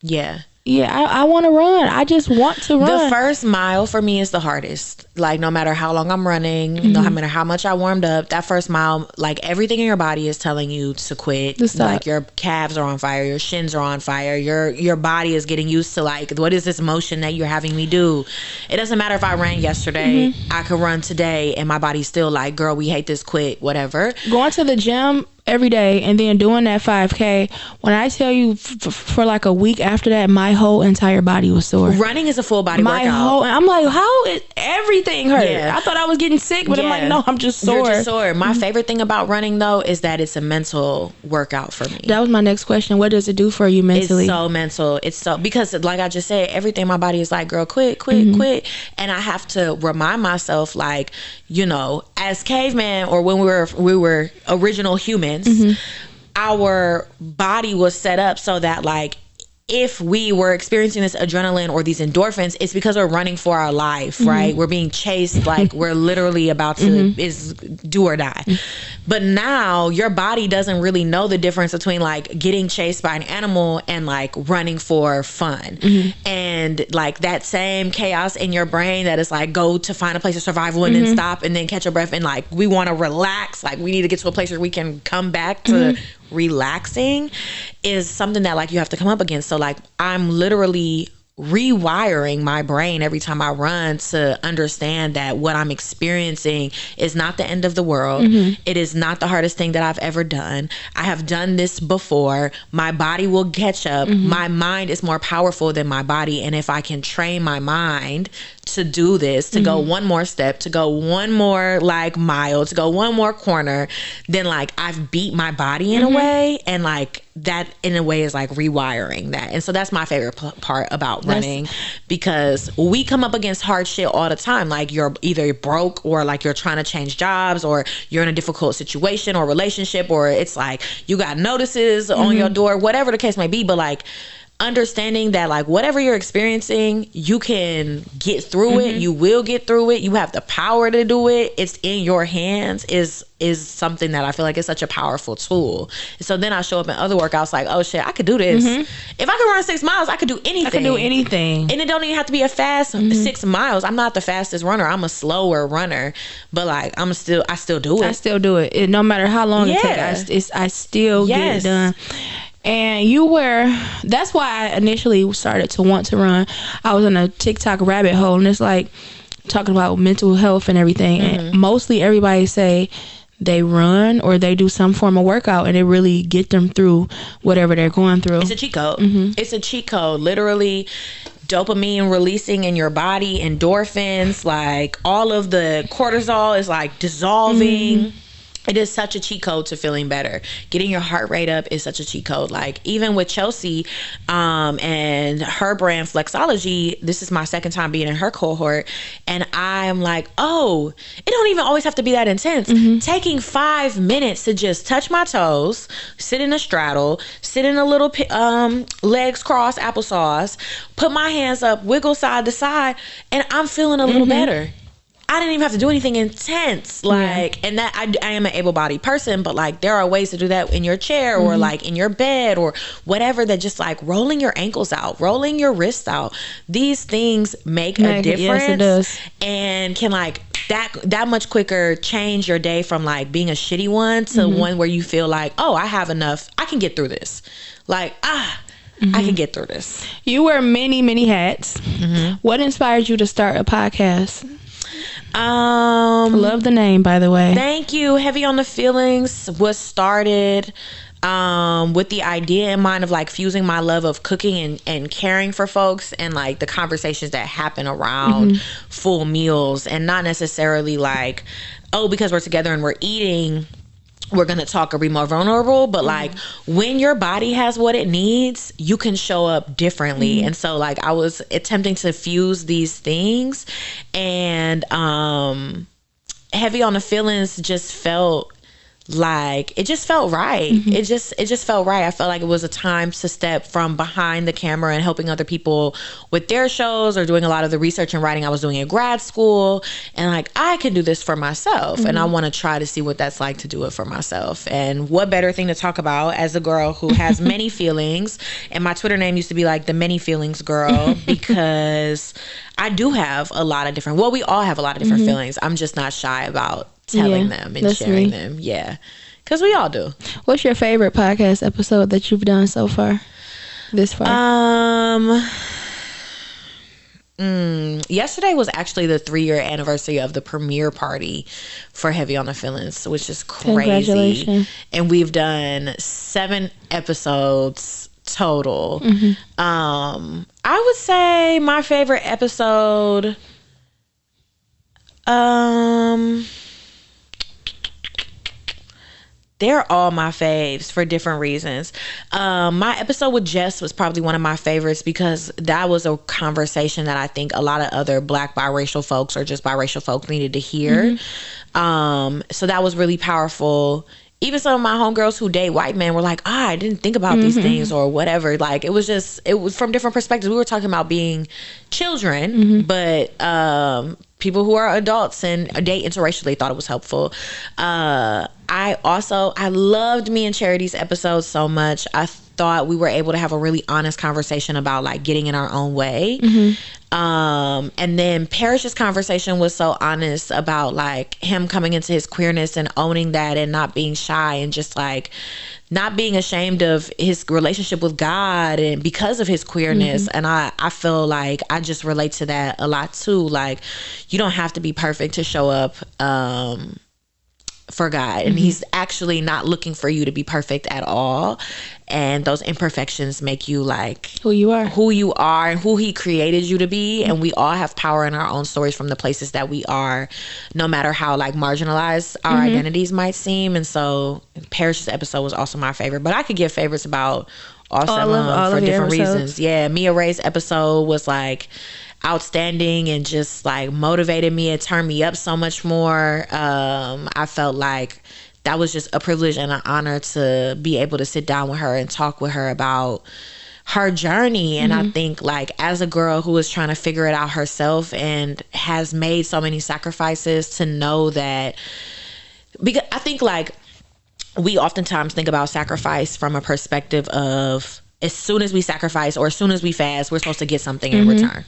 yeah. Yeah, I want to run. I just want to run. The first mile for me is the hardest. Like, no matter how long I'm running, no matter how much I warmed up, that first mile, like, everything in your body is telling you to quit. Like, your calves are on fire, your shins are on fire, your body is getting used to, like, what is this motion that you're having me do? It doesn't matter if I ran yesterday, I could run today, and my body's still like, girl, we hate this, quit, whatever. Going to the gym every day and then doing that 5K, when I tell you for like a week after that, my whole entire body was sore. Running is a full body workout. I'm like, how is everything hurt? Yeah. I thought I was getting sick, but I'm like, no, I'm just sore. You're just sore. My favorite thing about running, though, is that it's a mental workout for me. That was my next question. What does it do for you mentally? It's so mental. It's so, because like I just said, everything in my body is like, girl, quit, quit. And I have to remind myself, like, you know, as caveman, or when we were original humans, our body was set up so that, like, if we were experiencing this adrenaline or these endorphins, it's because we're running for our life, right? We're being chased, like we're literally about to is do or die. But now your body doesn't really know the difference between, like, getting chased by an animal and, like, running for fun. And, like, that same chaos in your brain that is like, go to find a place of survival and then stop and then catch your breath, and, like, we want to relax, like, we need to get to a place where we can come back to relaxing, is something that, like, you have to come up against. So, like, I'm literally rewiring my brain every time I run to understand that what I'm experiencing is not the end of the world. It is not the hardest thing that I've ever done. I have done this before. My body will catch up. My mind is more powerful than my body, and if I can train my mind to do this, to go one more step, to go one more, like, mile, to go one more corner, then, like, I've beat my body in a way, and, like, that in a way is like rewiring that. And so that's my favorite part about running, because we come up against hard shit all the time. Like, you're either broke, or, like, you're trying to change jobs, or you're in a difficult situation or relationship, or it's like you got notices on your door, whatever the case may be. But, like, understanding that, like, whatever you're experiencing, you can get through it. You will get through it. You have the power to do it. It's in your hands is something that I feel like is such a powerful tool. And so then I show up in other workouts like, oh shit, I could do this. If I could run 6 miles, I could do anything. And it don't even have to be a fast 6 miles. I'm not the fastest runner. I'm a slower runner. But, like, I still do it. I still do it. No matter how long it takes, I still get it done. And that's why I initially started to want to run. I was in a TikTok rabbit hole, and it's like talking about mental health and everything. And mostly everybody say they run or they do some form of workout, and it really get them through whatever they're going through. It's a cheat code. It's a cheat code. Literally, dopamine releasing in your body, endorphins, like, all of the cortisol is, like, dissolving. It is such a cheat code to feeling better. Getting your heart rate up is such a cheat code. Like, even with Chelsea and her brand Flexology, this is my second time being in her cohort, and I'm like, oh, it don't even always have to be that intense. Taking 5 minutes to just touch my toes, sit in a straddle, sit in a little legs crossed applesauce, put my hands up, wiggle side to side, and I'm feeling a little better. I didn't even have to do anything intense, like, and that I am an able-bodied person, but, like, there are ways to do that in your chair or like in your bed or whatever, that just, like, rolling your ankles out, rolling your wrists out. These things make a difference. Yes, it does. And can, like, that much quicker change your day from, like, being a shitty one to one where you feel like, oh, I have enough. I can get through this. Like, I can get through this. You wear many, many hats. What inspired you to start a podcast? Love the name, by the way. Thank you. Heavy on the Feelings was started with the idea in mind of, like, fusing my love of cooking and caring for folks, and, like, the conversations that happen around full meals, and not necessarily like, oh, because we're together and we're eating, we're going to talk or be more vulnerable, but like, when your body has what it needs, you can show up differently. And so, like, I was attempting to fuse these things, and Heavy on the Feelings just felt like it just felt right. It just felt right. I felt like it was a time to step from behind the camera and helping other people with their shows, or doing a lot of the research and writing I was doing in grad school, and like I can do this for myself, and I want to try to see what that's like to do it for myself. And what better thing to talk about as a girl who has many feelings, and my Twitter name used to be like the Many Feelings Girl, because I do have a lot of different, well, we all have a lot of different feelings. I'm just not shy about telling them and sharing them. Yeah, because we all do. What's your favorite podcast episode that you've done so far, this far? Yesterday was actually the 3-year anniversary of the premiere party for Heavy on the Feelings, which is crazy. Congratulations. And we've done 7 episodes total. I would say my favorite episode, they're all my faves for different reasons. My episode with Jess was probably one of my favorites, because that was a conversation that I think a lot of other Black biracial folks, or just biracial folks, needed to hear. So that was really powerful. Even some of my homegirls who date white men were like, I didn't think about these things, or whatever. Like, it was from different perspectives. We were talking about being children, but people who are adults and date interracially thought it was helpful. I loved me and Charity's episode so much. I thought we were able to have a really honest conversation about like getting in our own way. And then Parrish's conversation was so honest about like him coming into his queerness and owning that, and not being shy, and just like not being ashamed of his relationship with God, and because of his queerness. And I feel like I just relate to that a lot too. Like, you don't have to be perfect to show up for God, and he's actually not looking for you to be perfect at all. And those imperfections make you like who you are and who he created you to be. And we all have power in our own stories from the places that we are, no matter how like marginalized our identities might seem. And so Parrish's episode was also my favorite, but I could give favorites about all for different reasons. Yeah, Mia Ray's episode was like outstanding, and just like motivated me and turned me up so much more. I felt like that was just a privilege and an honor to be able to sit down with her and talk with her about her journey. And I think like as a girl who is trying to figure it out herself and has made so many sacrifices, to know that, because I think like we oftentimes think about sacrifice from a perspective of, as soon as we sacrifice or as soon as we fast, we're supposed to get something in return.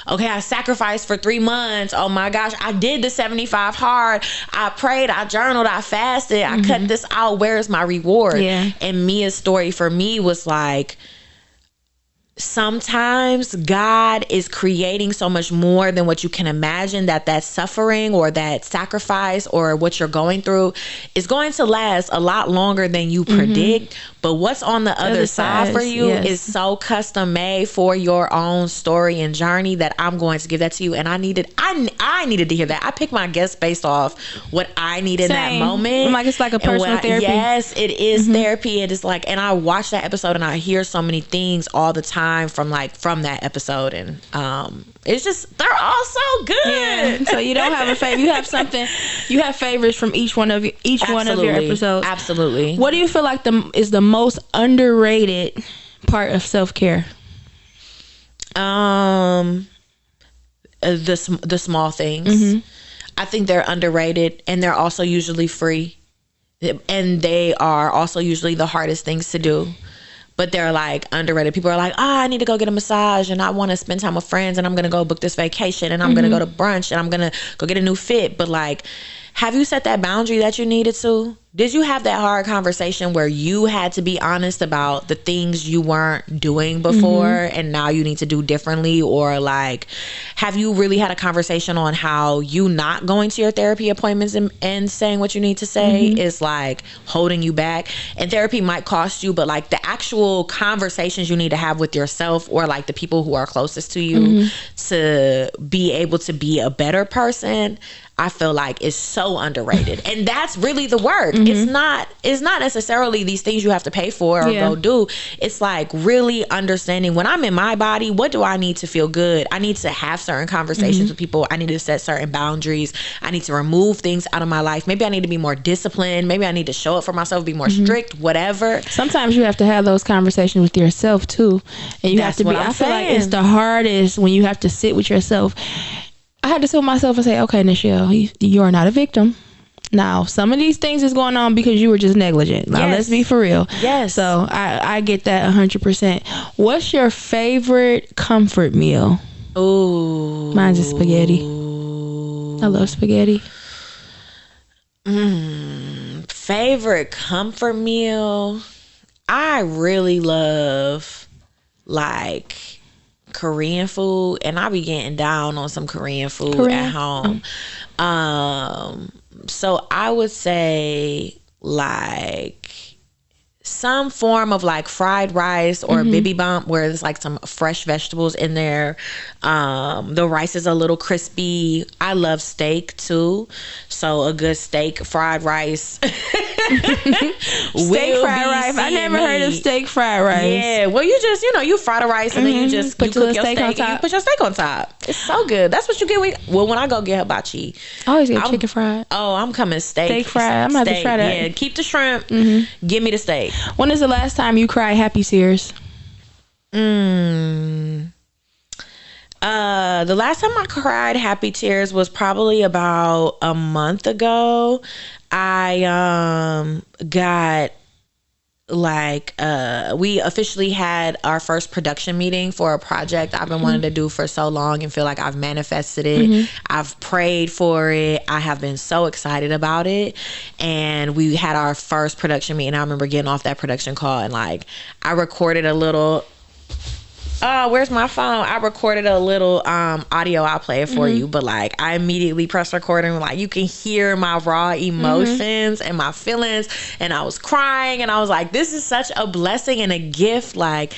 Okay, I sacrificed for 3 months. Oh my gosh, I did the 75 hard. I prayed, I journaled, I fasted, I cut this out. Where is my reward? And Mia's story for me was like, sometimes God is creating so much more than what you can imagine, that suffering or that sacrifice or what you're going through is going to last a lot longer than you predict. But what's on the other side for you is so custom made for your own story and journey, that I'm going to give that to you. And I needed to hear that. I picked my guests based off what I needed in that moment. Like, it's like a personal therapy. Yes, it is therapy. It is like, and I watch that episode and I hear so many things all the time from that episode. And it's just, they're all so good. Yeah. So you don't have a favorite. You have favorites from each one of your episodes. Absolutely. What do you feel like is the most underrated part of self-care? The small things. I think they're underrated, and they're also usually free, and they are also usually the hardest things to do. But they're like underrated. People are like, I need to go get a massage, and I want to spend time with friends, and I'm going to go book this vacation, and I'm going to go to brunch, and I'm going to go get a new fit. But like, have you set that boundary that you needed to? Did you have that hard conversation where you had to be honest about the things you weren't doing before and now you need to do differently? Or like, have you really had a conversation on how you not going to your therapy appointments and saying what you need to say is like holding you back? And therapy might cost you, but like the actual conversations you need to have with yourself, or like the people who are closest to you, to be able to be a better person, I feel like is so so underrated. And that's really the work. It's not necessarily these things you have to pay for or go do. It's like really understanding when I'm in my body, what do I need to feel good? I need to have certain conversations with people. I need to set certain boundaries. I need to remove things out of my life. Maybe I need to be more disciplined. Maybe I need to show up for myself, be more strict, whatever. Sometimes you have to have those conversations with yourself too. And you have to be, I feel like it's the hardest when you have to sit with yourself. I had to sit with myself and say, okay, Nichelle, you are not a victim. Now, some of these things is going on because you were just negligent. Now, let's be for real. Yes. So I get that 100%. What's your favorite comfort meal? Ooh. Mine's is spaghetti. I love spaghetti. Favorite comfort meal? I really love like Korean food, and I be getting down on some Korean food at home. So I would say like some form of like fried rice or bibimbap where there's like some fresh vegetables in there. The rice is a little crispy. I love steak too, so a good steak fried rice. Steak fried rice. I never heard of steak fried rice. Yeah, well, you just you fry the rice and then you just cook your steak and you put your steak on top. It's so good. That's what you get when I go get hibachi. I always get chicken fried. Oh, I'm coming steak fried. I'm gonna have to try that. Yeah, keep the shrimp. Give me the steak. When is the last time you cried happy tears? The last time I cried happy tears was probably about a month ago. I got like we officially had our first production meeting for a project I've been wanting to do for so long and feel like I've manifested it. I've prayed for it. I have been so excited about it, and we had our first production meeting. I remember getting off that production call and like I recorded a little where's my phone? I recorded a little audio. I'll play it for you. But like I immediately pressed record and like you can hear my raw emotions and my feelings, and I was crying and I was like, this is such a blessing and a gift. Like,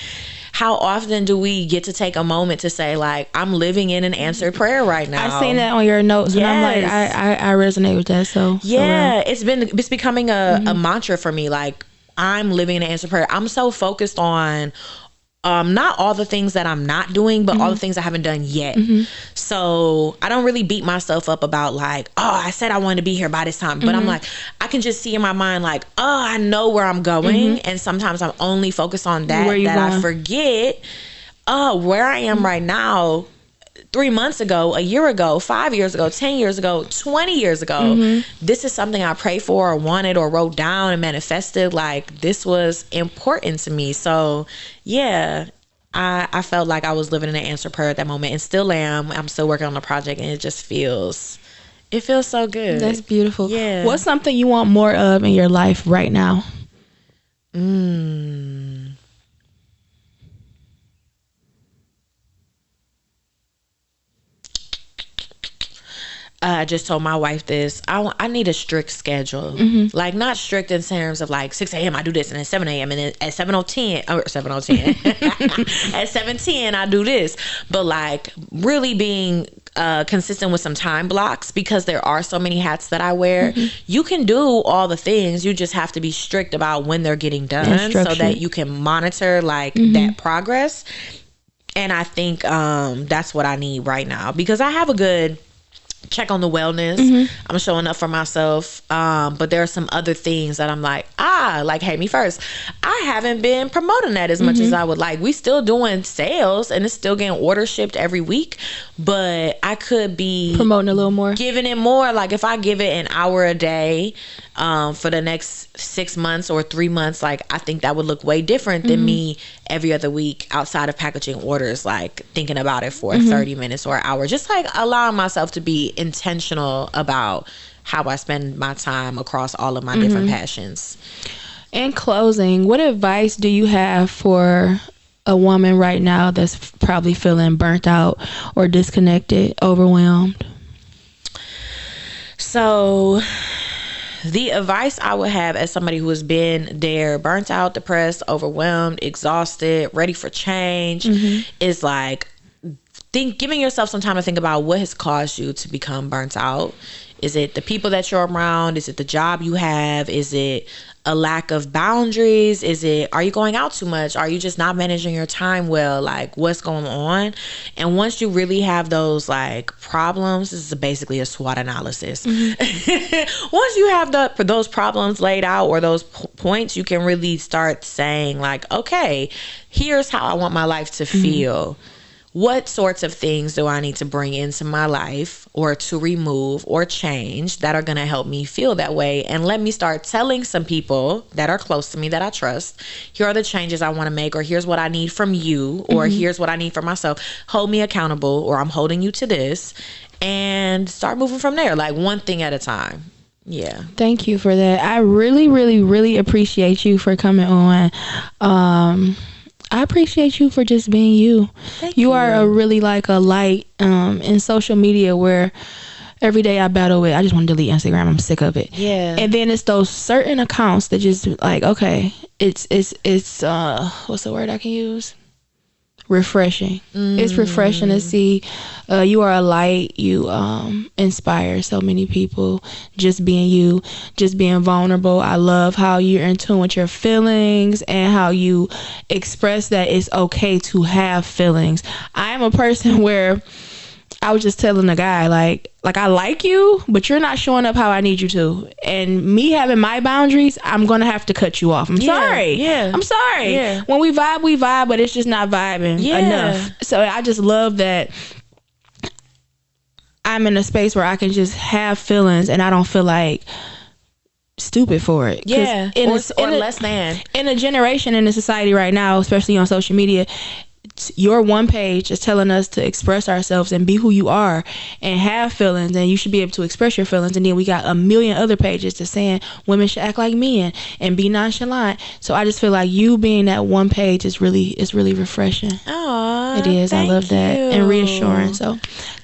how often do we get to take a moment to say like, I'm living in an answered prayer right now? I seen that on your notes and I'm like, I resonate with that. So yeah, it's becoming a mantra for me. Like, I'm living in an answered prayer. I'm so focused on not all the things that I'm not doing, but all the things I haven't done yet. So I don't really beat myself up about like, oh, I said I wanted to be here by this time. But I'm like, I can just see in my mind like, oh, I know where I'm going. And sometimes I'm only focused on that I forget where I am right now. 3 months ago, a year ago, 5 years ago, 10 years ago, 20 years ago, this is something I prayed for or wanted or wrote down and manifested. Like, this was important to me. So yeah, I felt like I was living in an answered prayer at that moment, and still am. I'm still working on the project, and it feels so good. That's beautiful. Yeah. What's something you want more of in your life right now? I just told my wife this. I need a strict schedule. Like, not strict in terms of like 6 a.m. I do this, and then 7 a.m. and then at 7:10 or 7:10 at 7:10 I do this. But like really being consistent with some time blocks, because there are so many hats that I wear. You can do all the things. You just have to be strict about when they're getting done so that you can monitor like that progress. And I think that's what I need right now, because I have a good check on the wellness. I'm showing up for myself, but there are some other things that I'm like, hey, me first. I haven't been promoting that as much as I would like. We still doing sales and it's still getting orders shipped every week, but I could be promoting a little more, giving it more. Like, if I give it an hour a day for the next 6 months or 3 months, like, I think that would look way different than me every other week outside of packaging orders, like thinking about it for 30 minutes or an hour. Just like allowing myself to be intentional about how I spend my time across all of my different passions. In closing, what advice do you have for a woman right now that's probably feeling burnt out or disconnected, overwhelmed? So the advice I would have as somebody who has been there, burnt out, depressed, overwhelmed, exhausted, ready for change, is like, giving yourself some time to think about what has caused you to become burnt out. Is it the people that you're around? Is it the job you have? Is it a lack of boundaries? Are you going out too much? Are you just not managing your time well? Like, what's going on? And once you really have those like problems, this is basically a SWOT analysis. Once you have those problems laid out, or those points, you can really start saying like, okay, here's how I want my life to feel. What sorts of things do I need to bring into my life, or to remove or change, that are going to help me feel that way? And let me start telling some people that are close to me, that I trust, here are the changes I want to make, or here's what I need from you, or here's what I need for myself. Hold me accountable, or I'm holding you to this, and start moving from there, like one thing at a time. Yeah. Thank you for that. I really, really, really appreciate you for coming on. I appreciate you for just being you. Thank you. You are a really like a light in social media, where every day I battle with, I just want to delete Instagram. I'm sick of it. Yeah. And then it's those certain accounts that just like, okay, it's what's the word I can use? Refreshing. It's refreshing to see you are a light. You inspire so many people, just being you, just being vulnerable. I love how you're in tune with your feelings, and how you express that it's okay to have feelings. I am a person where I was just telling the guy, like I like you, but you're not showing up how I need you to. And me having my boundaries, I'm going to have to cut you off. I'm sorry. Yeah. I'm sorry. Yeah. When we vibe, but it's just not vibing enough. So I just love that I'm in a space where I can just have feelings, and I don't feel like stupid for it. Yeah. Or less than. In a generation, in a society right now, especially on social media, your one page is telling us to express ourselves and be who you are and have feelings, and you should be able to express your feelings. And then we got a million other pages that's saying women should act like men and be nonchalant. So I just feel like you being that one page is really refreshing. Aww, it is. I love that. And reassuring. So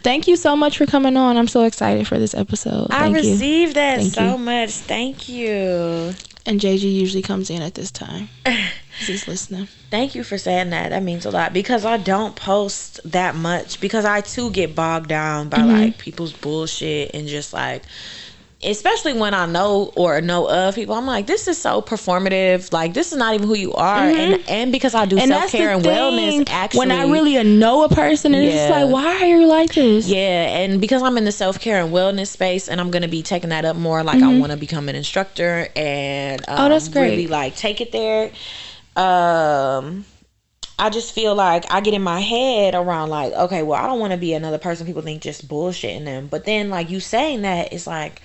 thank you so much for coming on. I'm so excited for this episode. I received that so much. Thank you. And JG usually comes in at this time. He's listening. Thank you for saying that. That means a lot, because I don't post that much, because I too get bogged down by like people's bullshit, and just like, especially when I know of people, I'm like, this is so performative. Like, this is not even who you are. And because I do self-care and wellness, actually, when I really know a person, and it's just like, why are you like this? Yeah. And because I'm in the self-care and wellness space, and I'm going to be taking that up more. Like, I want to become an instructor, and that's great. Really like take it there. I just feel like I get in my head around like, okay, well, I don't want to be another person people think just bullshitting them. But then like you saying that, it's like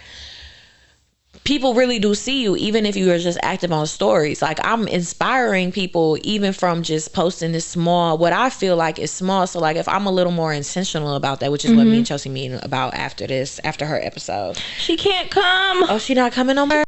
people really do see you, even if you are just active on stories. Like, I'm inspiring people even from just posting this small, what I feel like is small. So like, if I'm a little more intentional about that, which is what me and Chelsea mean about after her episode. She can't come. Oh, she not coming no more?